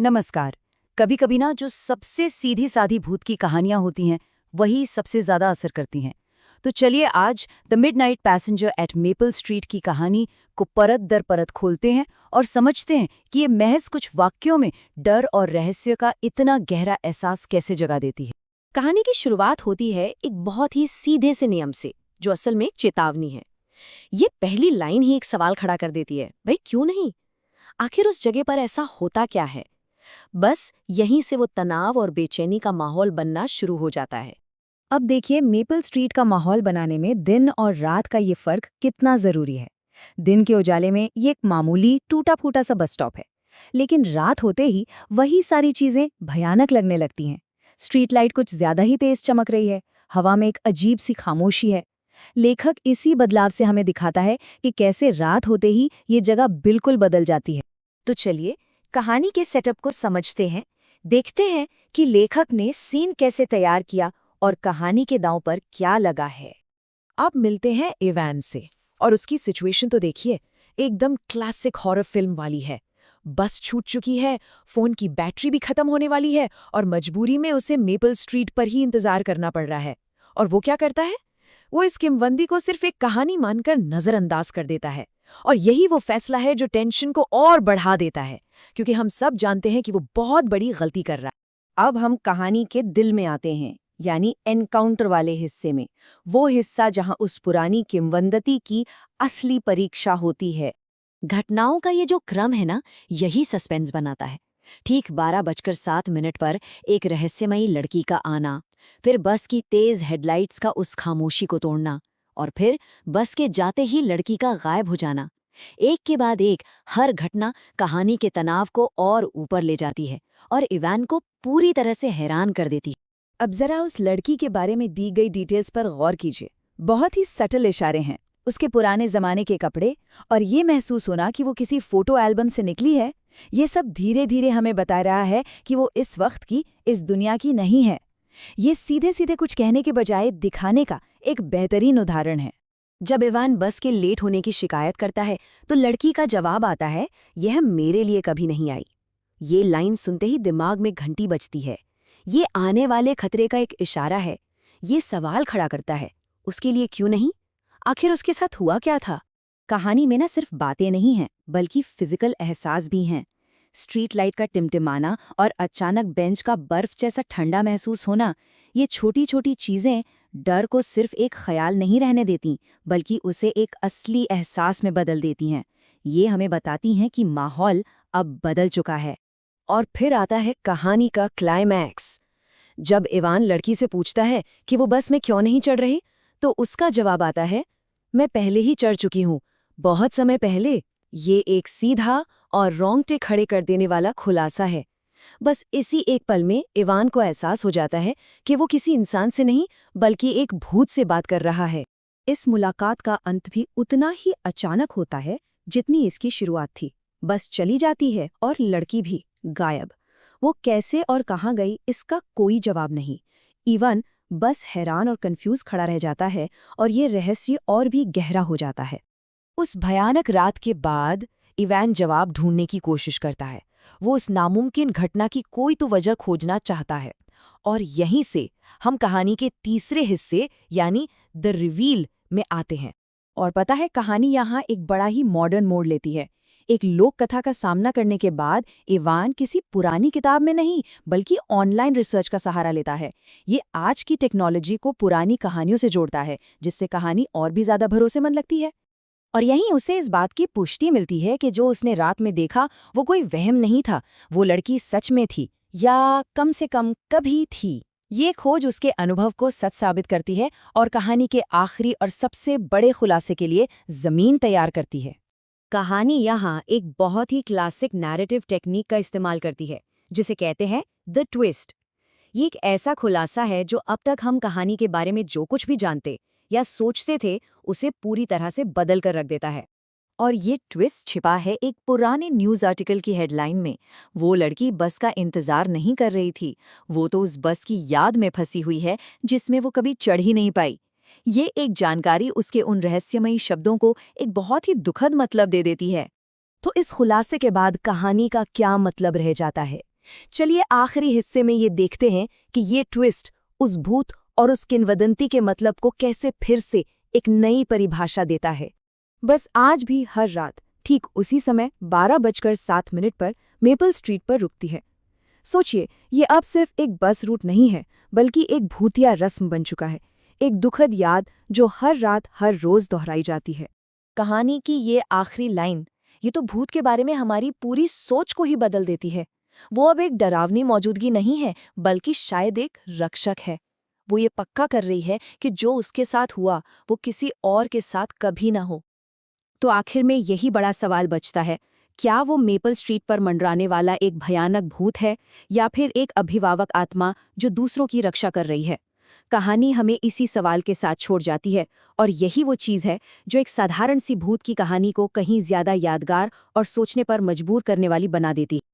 नमस्कार। कभी कभी ना जो सबसे सीधी सादी भूत की कहानियां होती हैं वही सबसे ज्यादा असर करती हैं। तो चलिए आज the midnight passenger at maple street की कहानी को परत दर परत खोलते हैं और समझते हैं कि ये महज कुछ वाक्यों में डर और रहस्य का इतना गहरा एहसास कैसे जगा देती है। कहानी की शुरुआत होती है एक बहुत ही सीधे से नियम से, जो असल में एक चेतावनी है। ये पहली लाइन ही एक सवाल खड़ा कर देती है, भाई क्यों नहीं? आखिर उस जगह पर ऐसा होता क्या है? बस यहीं से वो तनाव और बेचैनी का माहौल बनना शुरू हो जाता है। अब देखिए मेपल स्ट्रीट का माहौल बनाने में दिन और रात का ये फर्क कितना जरूरी है। दिन के उजाले में ये एक मामूली टूटा फूटा सा बस स्टॉप है, लेकिन रात होते ही वही सारी चीजें भयानक लगने लगती हैं। स्ट्रीट लाइट कुछ ज्यादा ही तेज चमक रही है, हवा में एक अजीब सी खामोशी है। लेखक इसी बदलाव से हमें दिखाता है कि कैसे रात होते ही ये जगह बिल्कुल बदल जाती है। तो चलिए कहानी के सेटअप को समझते हैं, देखते हैं कि लेखक ने सीन कैसे तैयार किया और कहानी के दांव पर क्या लगा है। अब मिलते हैं इवान से, और उसकी सिचुएशन तो देखिए, एकदम क्लासिक हॉरर फिल्म वाली है। बस छूट चुकी है, फोन की बैटरी भी खत्म होने वाली है और मजबूरी में उसे मेपल स्ट्रीट पर ही इंतजार करना पड़ रहा है। और वो क्या करता है? वो इस किंवदंती को सिर्फ एक कहानी मानकर नजरअंदाज कर देता है। और यही वो फैसला है जो टेंशन को और बढ़ा देता है, क्योंकि हम सब जानते हैं कि वो बहुत बड़ी गलती कर रहा है। अब हम कहानी के दिल में आते हैं, यानी एनकाउंटर वाले हिस्से में, वो हिस्सा जहां उस पुरानी किंवदंती की असली परीक्षा होती है। घटनाओं का ये जो क्रम है ना, यही सस्पेंस बनाता है। ठीक 12:07 पर एक रहस्यमयी लड़की का आना, फिर बस की तेज हेडलाइट्स का उस खामोशी को तोड़ना, और फिर बस के जाते ही लड़की का गायब हो जाना। एक के बाद एक हर घटना कहानी के तनाव को और ऊपर ले जाती है और इवान को पूरी तरह से हैरान कर देती है। अब जरा उस लड़की के बारे में दी गई डिटेल्स पर गौर कीजिए। बहुत ही सटल इशारे हैं, उसके पुराने जमाने के कपड़े और ये महसूस होना कि वो किसी फोटो एल्बम से निकली है। ये सब धीरे धीरे हमें बता रहा है कि वो इस वक्त की, इस दुनिया की नहीं है। ये सीधे सीधे कुछ कहने के बजाय दिखाने का एक बेहतरीन उदाहरण है। जब इवान बस के लेट होने की शिकायत करता है तो लड़की का जवाब आता है, यह मेरे लिए कभी नहीं आई। ये लाइन सुनते ही दिमाग में घंटी बजती है। ये आने वाले खतरे का एक इशारा है। ये सवाल खड़ा करता है, उसके लिए क्यों नहीं? आखिर उसके साथ हुआ क्या था? कहानी में न सिर्फ बातें नहीं हैं, बल्कि फिजिकल एहसास भी हैं। स्ट्रीट लाइट का टिमटिमाना और अचानक बेंच का बर्फ जैसा ठंडा महसूस होना, ये छोटी छोटी चीजें डर को सिर्फ एक ख्याल नहीं रहने देती, बल्कि उसे एक असली एहसास में बदल देती हैं। ये हमें बताती हैं कि माहौल अब बदल चुका है। और फिर आता है कहानी का क्लाइमैक्स। जब इवान लड़की से पूछता है कि वो बस में क्यों नहीं चढ़ रही, तो उसका जवाब आता है, मैं पहले ही चढ़ चुकी हूँ, बहुत समय पहले। ये एक सीधा और रोंगटे खड़े कर देने वाला खुलासा है। बस इसी एक पल में इवान को एहसास हो जाता है कि वो किसी इंसान से नहीं, बल्कि एक भूत से बात कर रहा है। इस मुलाकात का अंत भी उतना ही अचानक होता है जितनी इसकी शुरुआत थी। बस चली जाती है और लड़की भी गायब। वो कैसे और कहाँ गई, इसका कोई जवाब नहीं। इवान बस हैरान और कंफ्यूज खड़ा रह जाता है और ये रहस्य और भी गहरा हो जाता है। उस भयानक रात के बाद इवान जवाब ढूंढने की कोशिश करता है। वो उस नामुमकिन घटना की कोई तो वजह खोजना चाहता है। और यहीं से हम कहानी के तीसरे हिस्से यानी द रिवील में आते हैं। और पता है, कहानी यहाँ एक बड़ा ही मॉडर्न मोड़ लेती है। एक लोक कथा का सामना करने के बाद इवान किसी पुरानी किताब में नहीं, बल्कि ऑनलाइन रिसर्च का सहारा लेता है। ये आज की टेक्नोलॉजी को पुरानी कहानियों से जोड़ता है, जिससे कहानी और भी ज्यादा भरोसेमंद लगती है। और यहीं उसे इस बात की पुष्टि मिलती है कि जो उसने रात में देखा वो कोई वहम नहीं था, वो लड़की सच में थी, या कम से कम कभी थी। ये खोज उसके अनुभव को सच साबित करती है और कहानी के आखिरी और सबसे बड़े खुलासे के लिए जमीन तैयार करती है। कहानी यहाँ एक बहुत ही क्लासिक नैरेटिव टेक्निक का इस्तेमाल करती है, जिसे कहते हैं द ट्विस्ट। ये एक ऐसा खुलासा है जो अब तक हम कहानी के बारे में जो कुछ भी जानते या सोचते थे, उसे पूरी तरह से बदल कर रख देता है। और ये ट्विस्ट छिपा है एक पुराने न्यूज़ आर्टिकल की हेडलाइन में। वो लड़की बस का इंतजार नहीं कर रही थी, वो तो उस बस की याद में फंसी हुई है जिसमें वो कभी चढ़ ही नहीं पाई। ये एक जानकारी उसके उन रहस्यमयी शब्दों को एक बहुत ही दुखद मतलब दे देती है। तो इस खुलासे के बाद कहानी का क्या मतलब रह जाता है? चलिए आखिरी हिस्से में ये देखते हैं कि ये ट्विस्ट उस भूत और उस किंवदंती के मतलब को कैसे फिर से एक नई परिभाषा देता है। बस आज भी हर रात ठीक उसी समय 12:07 पर मेपल स्ट्रीट पर रुकती है। सोचिए, ये अब सिर्फ एक बस रूट नहीं है, बल्कि एक भूतिया रस्म बन चुका है, एक दुखद याद जो हर रात हर रोज दोहराई जाती है। कहानी की ये आखिरी लाइन, ये तो भूत के बारे में हमारी पूरी सोच को ही बदल देती है। वो अब एक डरावनी मौजूदगी नहीं है, बल्कि शायद एक रक्षक है। वो ये पक्का कर रही है कि जो उसके साथ हुआ वो किसी और के साथ कभी ना हो। तो आखिर में यही बड़ा सवाल बचता है, क्या वो मेपल स्ट्रीट पर मंडराने वाला एक भयानक भूत है या फिर एक अभिभावक आत्मा जो दूसरों की रक्षा कर रही है? कहानी हमें इसी सवाल के साथ छोड़ जाती है, और यही वो चीज़ है जो एक साधारण सी भूत की कहानी को कहीं ज्यादा यादगार और सोचने पर मजबूर करने वाली बना देती है।